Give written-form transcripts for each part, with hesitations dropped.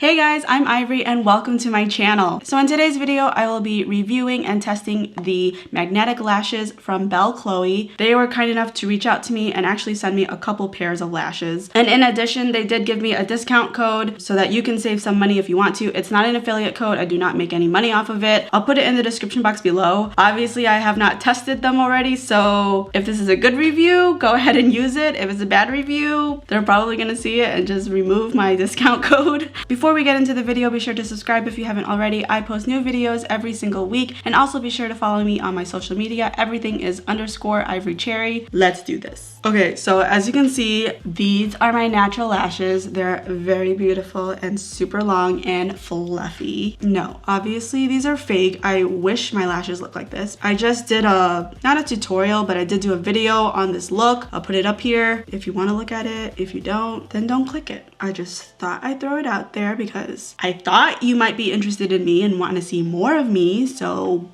Hey guys, I'm Ivory and welcome to my channel. So in today's video, I will be reviewing and testing the magnetic lashes from BelleChloe. They were kind enough to reach out to me and actually send me a couple pairs of lashes. And in addition, they did give me a discount code so that you can save some money if you want to. It's not an affiliate code. I do not make any money off of it. I'll put it in the description box below. Obviously, I have not tested them already, so if this is a good review, go ahead and use it. If it's a bad review, they're probably gonna see it and just remove my discount code. Before we get into the video, be sure to subscribe if you haven't already. I post new videos every single week, and also be sure to follow me on my social media. Everything is _ivorypcherry. Let's do this. Okay, so as you can see, these are my natural lashes. They're very beautiful and super long and fluffy. No, obviously these are fake. I wish my lashes looked like this. I just did not a tutorial, but I did do a video on this look. I'll put it up here if you want to look at it. If you don't, then don't click it. I just thought I'd throw it out there because I thought you might be interested in me and want to see more of me, so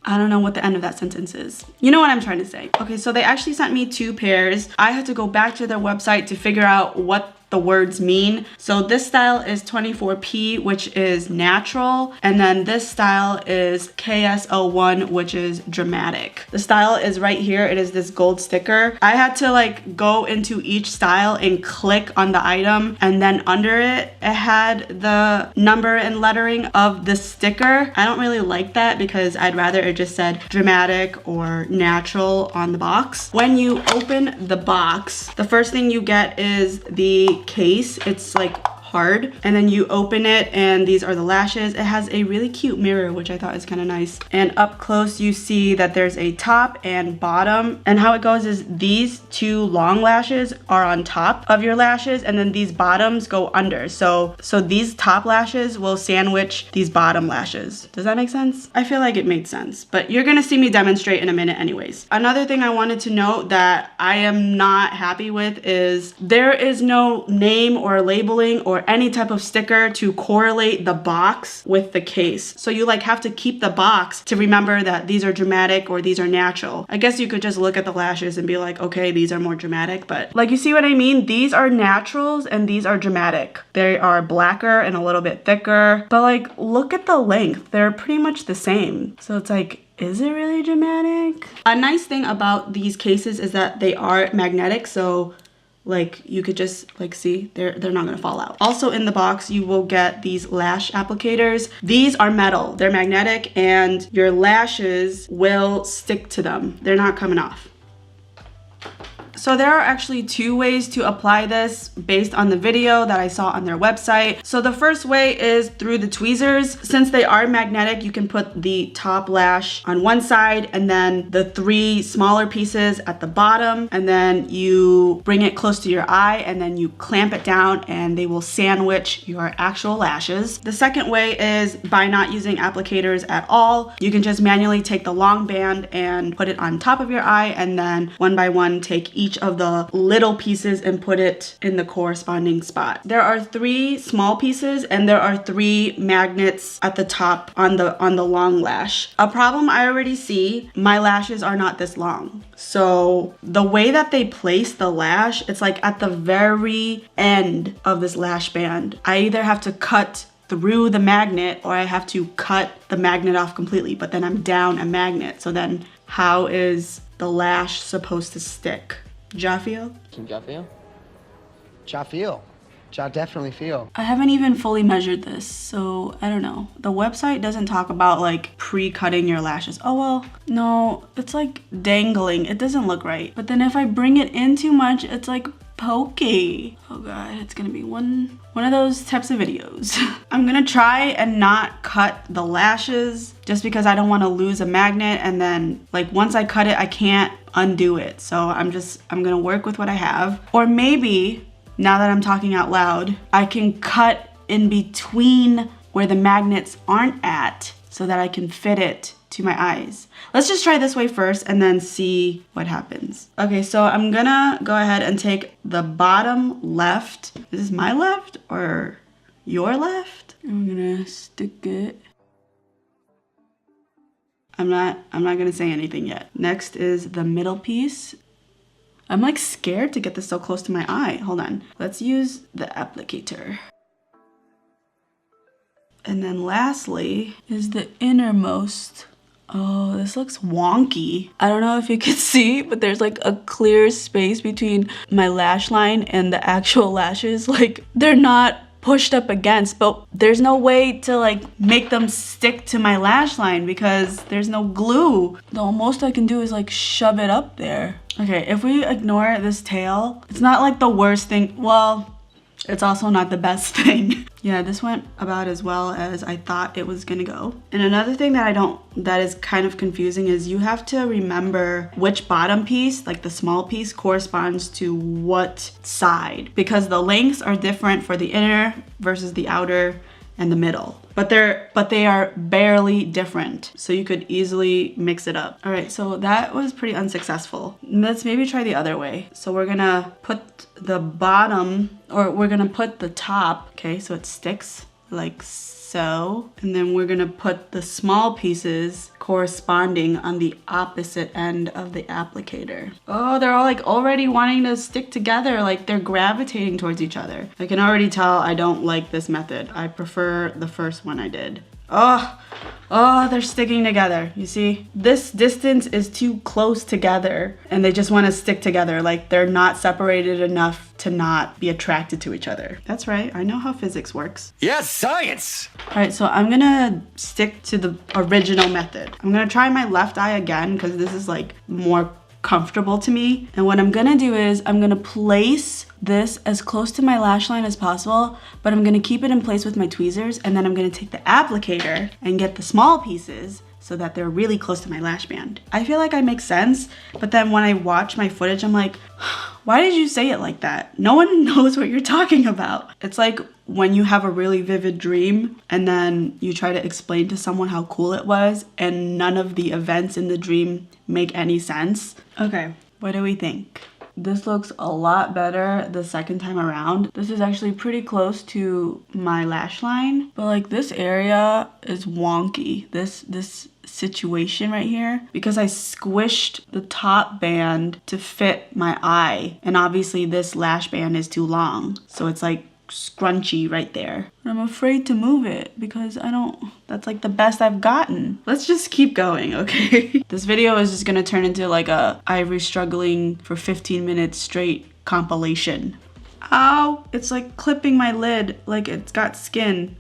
I don't know what the end of that sentence is. You know what I'm trying to say. Okay, so they actually sent me 2 pairs. I had to go back to their website to figure out what the words mean. So this style is 24P, which is natural, and then this style is KS01, which is dramatic. The style is right here. It is this gold sticker. I had to like go into each style and click on the item, and then under it, it had the number and lettering of the sticker. I don't really like that because I'd rather it just said dramatic or natural on the box. When you open the box, the first thing you get is the case. It's like hard, and then you open it and these are the lashes. It has a really cute mirror, which I thought is kind of nice, and up close you see that there's a top and bottom, and how it goes is these 2 long lashes are on top of your lashes and then these bottoms go under, so these top lashes will sandwich these bottom lashes. Does that make sense? I feel like it made sense, but you're gonna see me demonstrate in a minute anyways. Another thing I wanted to note that I am not happy with is there is no name or labeling or any type of sticker to correlate the box with the case. So you like have to keep the box to remember that these are dramatic or these are natural. I guess you could just look at the lashes and be like, okay, these are more dramatic, but like, you see what I mean? These are naturals and these are dramatic. They are blacker and a little bit thicker, but like, look at the length. They're pretty much the same. So it's like, is it really dramatic? A nice thing about these cases is that they are magnetic, so like you could just like see they're not gonna fall out. Also in the box you will get these lash applicators. These are metal, they're magnetic, and your lashes will stick to them. They're not coming off. So there are actually 2 ways to apply this based on the video that I saw on their website. So the first way is through the tweezers. Since they are magnetic, you can put the top lash on one side and then the 3 smaller pieces at the bottom, and then you bring it close to your eye and then you clamp it down and they will sandwich your actual lashes. The second way is by not using applicators at all. You can just manually take the long band and put it on top of your eye, and then one by one take each of the little pieces and put it in the corresponding spot. There are 3 small pieces and there are 3 magnets at the top on the long lash. A problem I already see, my lashes are not this long. So the way that they place the lash, it's like at the very end of this lash band. I either have to cut through the magnet or I have to cut the magnet off completely, but then I'm down a magnet. So then how is the lash supposed to stick? Ja feel? Ja feel? Ja feel. Ja definitely feel. I haven't even fully measured this, so I don't know. The website doesn't talk about like pre-cutting your lashes. Oh well, no, it's like dangling. It doesn't look right. But then if I bring it in too much, it's like pokey. Oh god, it's gonna be one of those types of videos. I'm gonna try and not cut the lashes just because I don't want to lose a magnet, and then like once I cut it, I can't undo it. So I'm gonna work with what I have. Or maybe, now that I'm talking out loud, I can cut in between where the magnets aren't at so that I can fit it to my eyes. Let's just try this way first and then see what happens. Okay, so I'm gonna go ahead and take the bottom left. Is this my left or your left? I'm gonna stick it. I'm not gonna say anything yet. Next is the middle piece. I'm like scared to get this so close to my eye. Hold on. Let's use the applicator. And then lastly is the innermost. Oh, this looks wonky. I don't know if you can see, but there's like a clear space between my lash line and the actual lashes. Like they're not pushed up against, but there's no way to like make them stick to my lash line because there's no glue. The most I can do is like shove it up there. Okay, if we ignore this tail, it's not like the worst thing. Well, it's also not the best thing. Yeah, this went about as well as I thought it was gonna go. And another thing that is kind of confusing is you have to remember which bottom piece, like the small piece, corresponds to what side, because the lengths are different for the inner versus the outer and the middle. But they are barely different, so you could easily mix it up. All right, so that was pretty unsuccessful. Let's maybe try the other way. So we're gonna put the bottom, or we're gonna put the top, okay, so it sticks like so. And then we're gonna put the small pieces corresponding on the opposite end of the applicator. Oh, they're all like already wanting to stick together, like they're gravitating towards each other. I can already tell I don't like this method. I prefer the first one I did. Oh, they're sticking together. You see, this distance is too close together and they just want to stick together. Like they're not separated enough to not be attracted to each other. That's right. I know how physics works. Yes, science. All right, so I'm gonna stick to the original method. I'm gonna try my left eye again because this is like more comfortable to me. And what I'm gonna do is I'm gonna place this as close to my lash line as possible, but I'm gonna keep it in place with my tweezers, and then I'm gonna take the applicator and get the small pieces so that they're really close to my lash band. I feel like I make sense, but then when I watch my footage, I'm like, why did you say it like that? No one knows what you're talking about. It's like when you have a really vivid dream and then you try to explain to someone how cool it was and none of the events in the dream make any sense. Okay, what do we think? This looks a lot better the second time around. This is actually pretty close to my lash line, but like this area is wonky. This situation right here, because I squished the top band to fit my eye, and obviously this lash band is too long, so it's like scrunchy right there. I'm afraid to move it because that's like the best I've gotten. Let's just keep going, okay? This video is just gonna turn into like a Ivory struggling for 15 minutes straight compilation. Ow, it's like clipping my lid like it's got skin.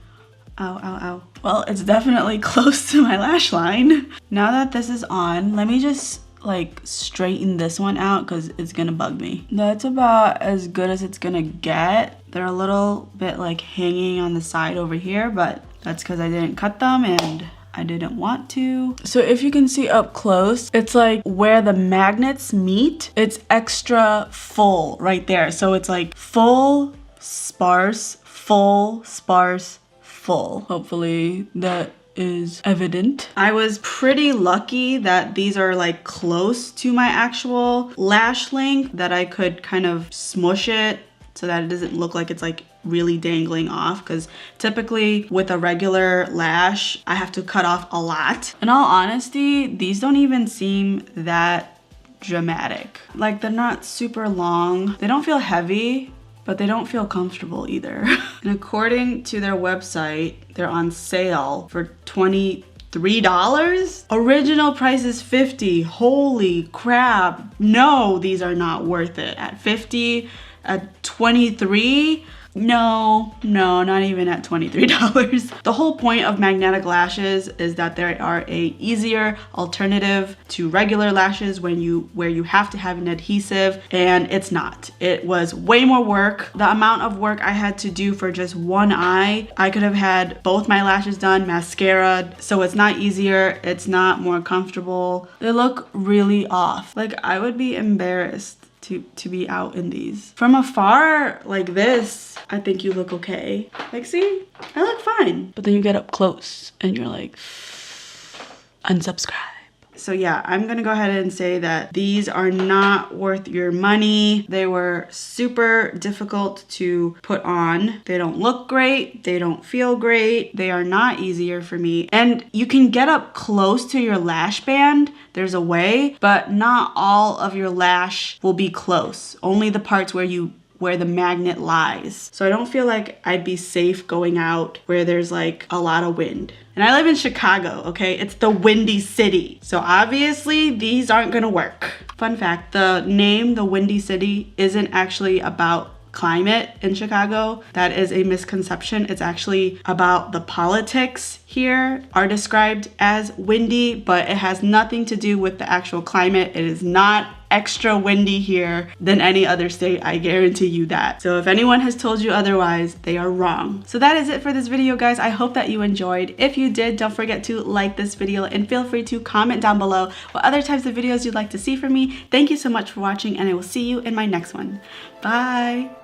Ow, ow, ow. Well, it's definitely close to my lash line. Now that this is on, let me just like straighten this one out because it's gonna bug me. That's about as good as it's gonna get. They're a little bit like hanging on the side over here, but that's because I didn't cut them and I didn't want to. So if you can see up close, it's like where the magnets meet, it's extra full right there. So it's like full, sparse, full, sparse, full. Hopefully that is evident. I was pretty lucky that these are like close to my actual lash length, that I could kind of smush it so that it doesn't look like it's like really dangling off, because typically with a regular lash I have to cut off a lot. In all honesty, these don't even seem that dramatic. Like they're not super long, they don't feel heavy, but they don't feel comfortable either. And according to their website, they're on sale for $23. Original price is $50. Holy crap. No, these are not worth it. At $50, at $23, no, not even at $23. The whole point of magnetic lashes is that they are a easier alternative to regular lashes where you have to have an adhesive, and it's not. It was way more work. The amount of work I had to do for just one eye, I could have had both my lashes done, mascara, so it's not easier, it's not more comfortable. They look really off. Like I would be embarrassed to be out in these. From afar, like this, I think you look okay. Like, see, I look fine. But then you get up close and you're like, unsubscribe. so yeah, I'm gonna go ahead and say that these are not worth your money. They were super difficult to put on. They don't look great. They don't feel great. They are not easier for me. And you can get up close to your lash band. There's a way, but not all of your lash will be close. Only the parts where the magnet lies. So I don't feel like I'd be safe going out where there's like a lot of wind. And I live in Chicago, okay? It's the windy city. So obviously these aren't gonna work. Fun fact, the name, the Windy City, isn't actually about climate in Chicago. That is a misconception. It's actually about the politics here are described as windy, but it has nothing to do with the actual climate. It is not extra windy here than any other state, I guarantee you that. So if anyone has told you otherwise, they are wrong. So that is it for this video, guys. I hope that you enjoyed. If you did, don't forget to like this video and feel free to comment down below what other types of videos you'd like to see from me. Thank you so much for watching, and I will see you in my next one. Bye.